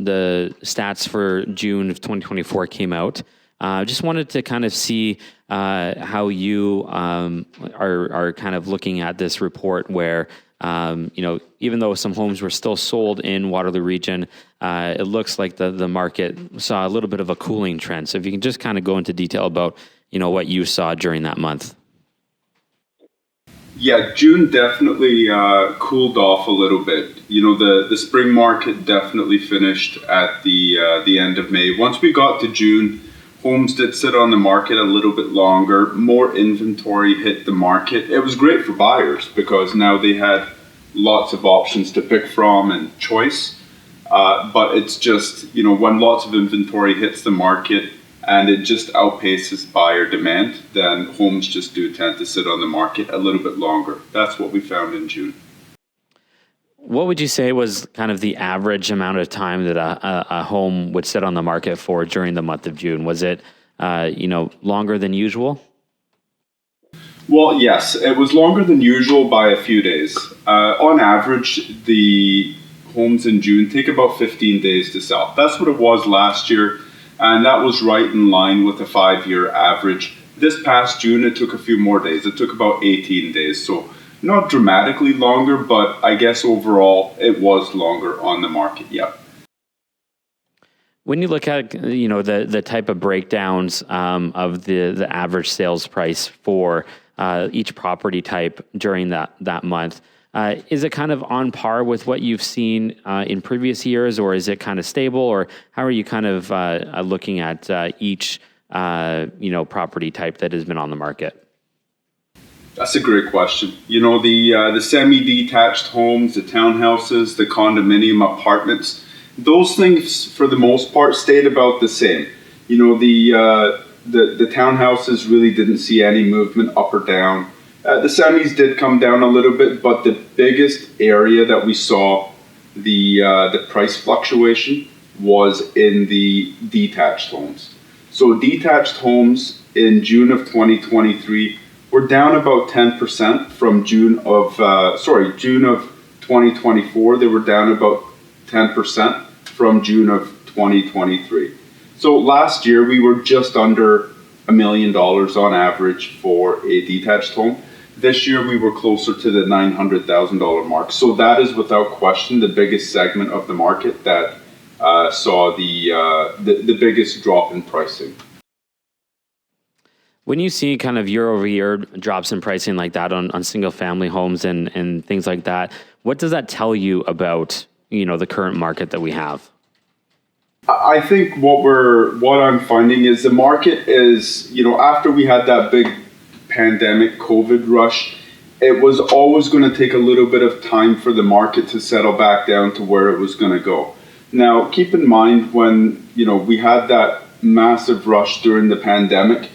the stats for June of 2024 came out. Just wanted to kind of see how you are kind of looking at this report where, even though some homes were still sold in Waterloo region, it looks like the market saw a little bit of a cooling trend. So if you can just kind of go into detail about, what you saw during that month. Yeah, June definitely cooled off a little bit. The spring market definitely finished at the end of May. Once we got to June, homes did sit on the market a little bit longer. More inventory hit the market. It was great for buyers because now they had lots of options to pick from and choice. But it's just, when lots of inventory hits the market and it just outpaces buyer demand, then homes just do tend to sit on the market a little bit longer. That's what we found in June. What would you say was kind of the average amount of time that a home would sit on the market for during the month of June? Was it, longer than usual? Well, yes, it was longer than usual by a few days. On average, the homes in June take about 15 days to sell. That's what it was last year, and that was right in line with the 5-year average. This past June, it took a few more days. It took about 18 days, so not dramatically longer, but I guess overall it was longer on the market, yeah. When you look at, the type of breakdowns of the average sales price for each property type during that month, is it kind of on par with what you've seen in previous years, or is it kind of stable, or how are you kind of looking at each property type that has been on the market? That's a great question. The semi-detached homes, the townhouses, the condominium apartments, those things for the most part stayed about the same. The townhouses really didn't see any movement up or down. The semis did come down a little bit, but the biggest area that we saw the price fluctuation was in the detached homes. So detached homes in June of 2023 were down about 10% from June of 2024. They were down about 10% from June of 2023. So last year we were just under $1 million on average for a detached home. This year we were closer to the $900,000 mark. So that is without question the biggest segment of the market that saw the biggest drop in pricing. When you see kind of year over year drops in pricing like that on single family homes and things like that, what does that tell you about, the current market that we have? I think what I'm finding is the market is, after we had that big pandemic COVID rush, it was always going to take a little bit of time for the market to settle back down to where it was going to go. Now, keep in mind when, we had that massive rush during the pandemic,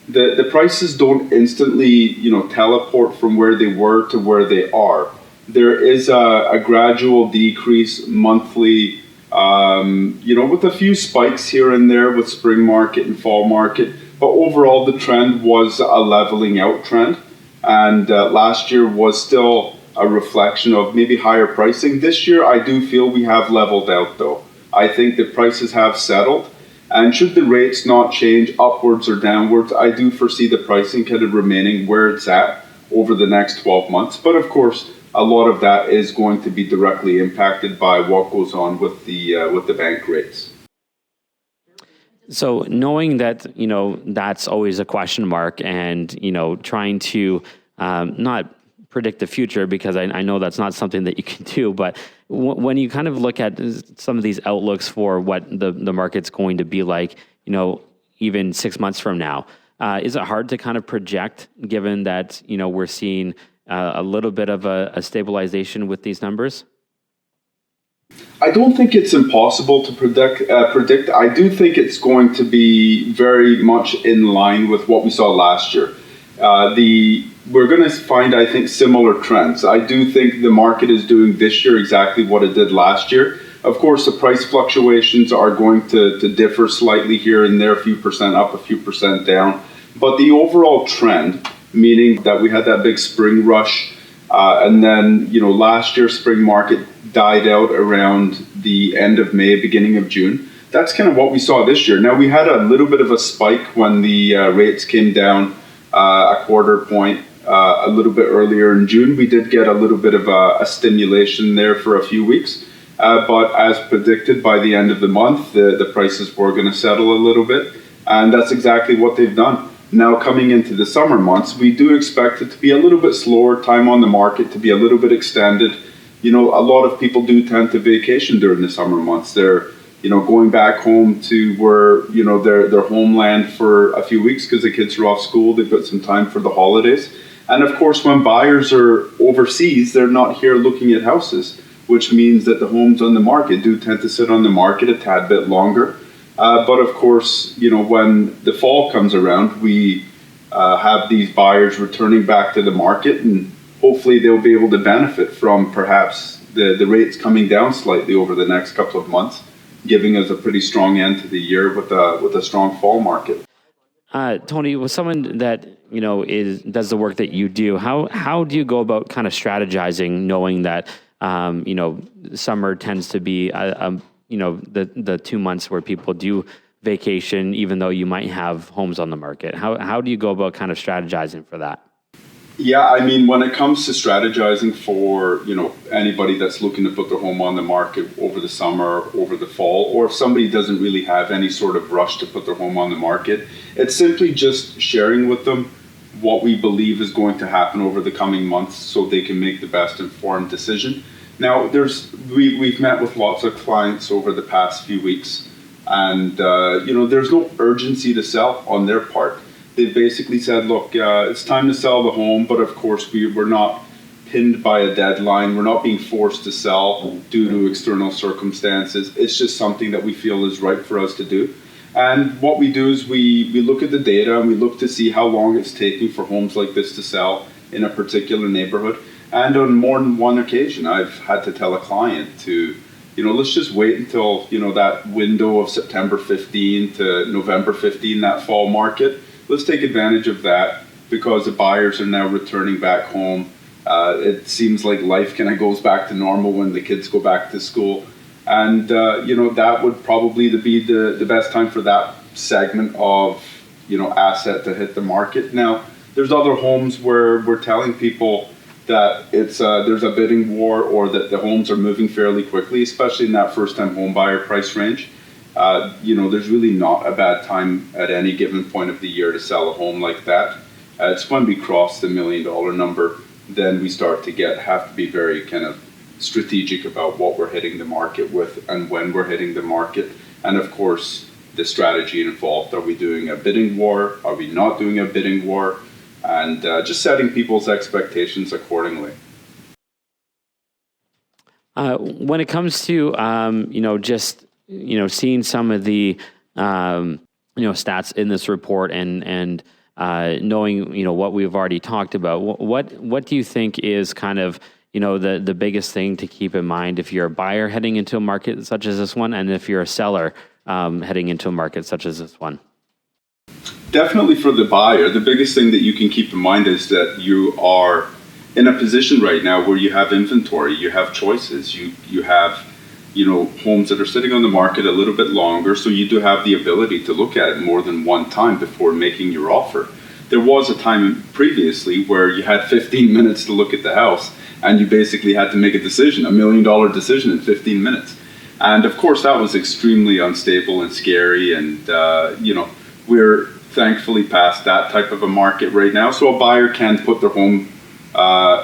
the prices don't instantly, teleport from where they were to where they are. There is a gradual decrease monthly, with a few spikes here and there with spring market and fall market. But overall, the trend was a leveling out trend. And last year was still a reflection of maybe higher pricing. This year, I do feel we have leveled out, though. I think the prices have settled. And should the rates not change upwards or downwards, I do foresee the pricing kind of remaining where it's at over the next 12 months. But of course, a lot of that is going to be directly impacted by what goes on with the bank rates. So knowing that, that's always a question mark and, trying to not predict the future, because I know that's not something that you can do, but when you kind of look at some of these outlooks for what the market's going to be like, even 6 months from now, is it hard to kind of project given that, we're seeing a little bit of a stabilization with these numbers? I don't think it's impossible to predict. I do think it's going to be very much in line with what we saw last year. We're going to find, I think, similar trends. I do think the market is doing this year exactly what it did last year. Of course, the price fluctuations are going to differ slightly here and there, a few percent up, a few percent down. But the overall trend, meaning that we had that big spring rush, And then, last year spring market died out around the end of May, beginning of June. That's kind of what we saw this year. Now, we had a little bit of a spike when the rates came down a quarter point a little bit earlier in June. We did get a little bit of a stimulation there for a few weeks. But as predicted, by the end of the month, the prices were going to settle a little bit. And that's exactly what they've done. Now, coming into the summer months, we do expect it to be a little bit slower, time on the market to be a little bit extended. A lot of people do tend to vacation during the summer months. They're going back home to where, their homeland for a few weeks because the kids are off school. They've got some time for the holidays. And of course, when buyers are overseas, they're not here looking at houses, which means that the homes on the market do tend to sit on the market a tad bit longer. But of course, when the fall comes around, we have these buyers returning back to the market, and hopefully they'll be able to benefit from perhaps the rates coming down slightly over the next couple of months, giving us a pretty strong end to the year with a strong fall market. Tony, with someone that does the work that you do, how do you go about kind of strategizing, knowing that summer tends to be the 2 months where people do vacation, even though you might have homes on the market? How do you go about kind of strategizing for that? Yeah, I mean, when it comes to strategizing for, anybody that's looking to put their home on the market over the summer, over the fall, or if somebody doesn't really have any sort of rush to put their home on the market, it's simply just sharing with them what we believe is going to happen over the coming months so they can make the best informed decision. Now, we've met with lots of clients over the past few weeks, and there's no urgency to sell on their part. They've basically said, look, it's time to sell the home, but of course we're not pinned by a deadline. We're not being forced to sell due to external circumstances. It's just something that we feel is right for us to do. And what we do is we look at the data and we look to see how long it's taking for homes like this to sell in a particular neighborhood. And on more than one occasion, I've had to tell a client to, let's just wait until, that window of September 15 to November 15, that fall market. Let's take advantage of that because the buyers are now returning back home. It seems like life kind of goes back to normal when the kids go back to school. And, that would probably be the best time for that segment of, asset to hit the market. Now, there's other homes where we're telling people that there's a bidding war or that the homes are moving fairly quickly, especially in that first-time home buyer price range. There's really not a bad time at any given point of the year to sell a home like that. It's when we cross the $1 million number, then we start to have to be very kind of strategic about what we're hitting the market with and when we're hitting the market. And of course, the strategy involved. Are we doing a bidding war? Are we not doing a bidding war? And just setting people's expectations accordingly. When it comes to, seeing some of the, stats in this report and knowing, what we've already talked about, what do you think is kind of, the biggest thing to keep in mind if you're a buyer heading into a market such as this one, and if you're a seller heading into a market such as this one? Definitely for the buyer, the biggest thing that you can keep in mind is that you are in a position right now where you have inventory, you have choices, you have homes that are sitting on the market a little bit longer, so you do have the ability to look at it more than one time before making your offer. There was a time previously where you had 15 minutes to look at the house, and you basically had to make a decision, $1 million decision in 15 minutes. And of course, that was extremely unstable and scary, and we're thankfully past that type of a market right now. So a buyer can put their home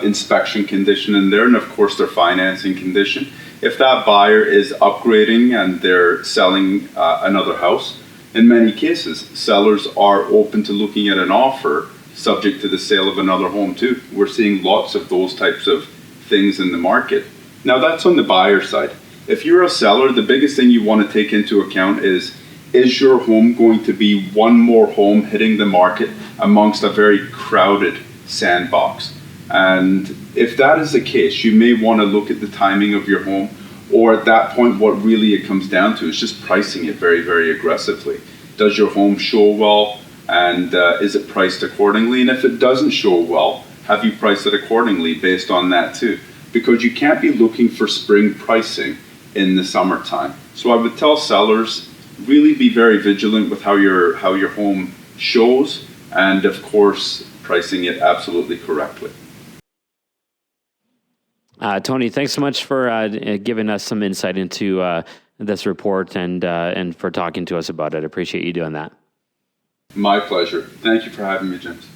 inspection condition in there, and of course their financing condition. If that buyer is upgrading and they're selling another house, in many cases, sellers are open to looking at an offer subject to the sale of another home too. We're seeing lots of those types of things in the market. Now that's on the buyer side. If you're a seller, the biggest thing you want to take into account is your home going to be one more home hitting the market amongst a very crowded sandbox? And if that is the case, you may want to look at the timing of your home, or at that point, what really it comes down to is just pricing it very, very aggressively. Does your home show well, and is it priced accordingly? And if it doesn't show well, have you price it accordingly based on that too. Because you can't be looking for spring pricing in the summertime. So I would tell sellers, really be very vigilant with how your home shows, and of course, pricing it absolutely correctly. Tony, thanks so much for giving us some insight into this report and for talking to us about it. I appreciate you doing that. My pleasure. Thank you for having me, James.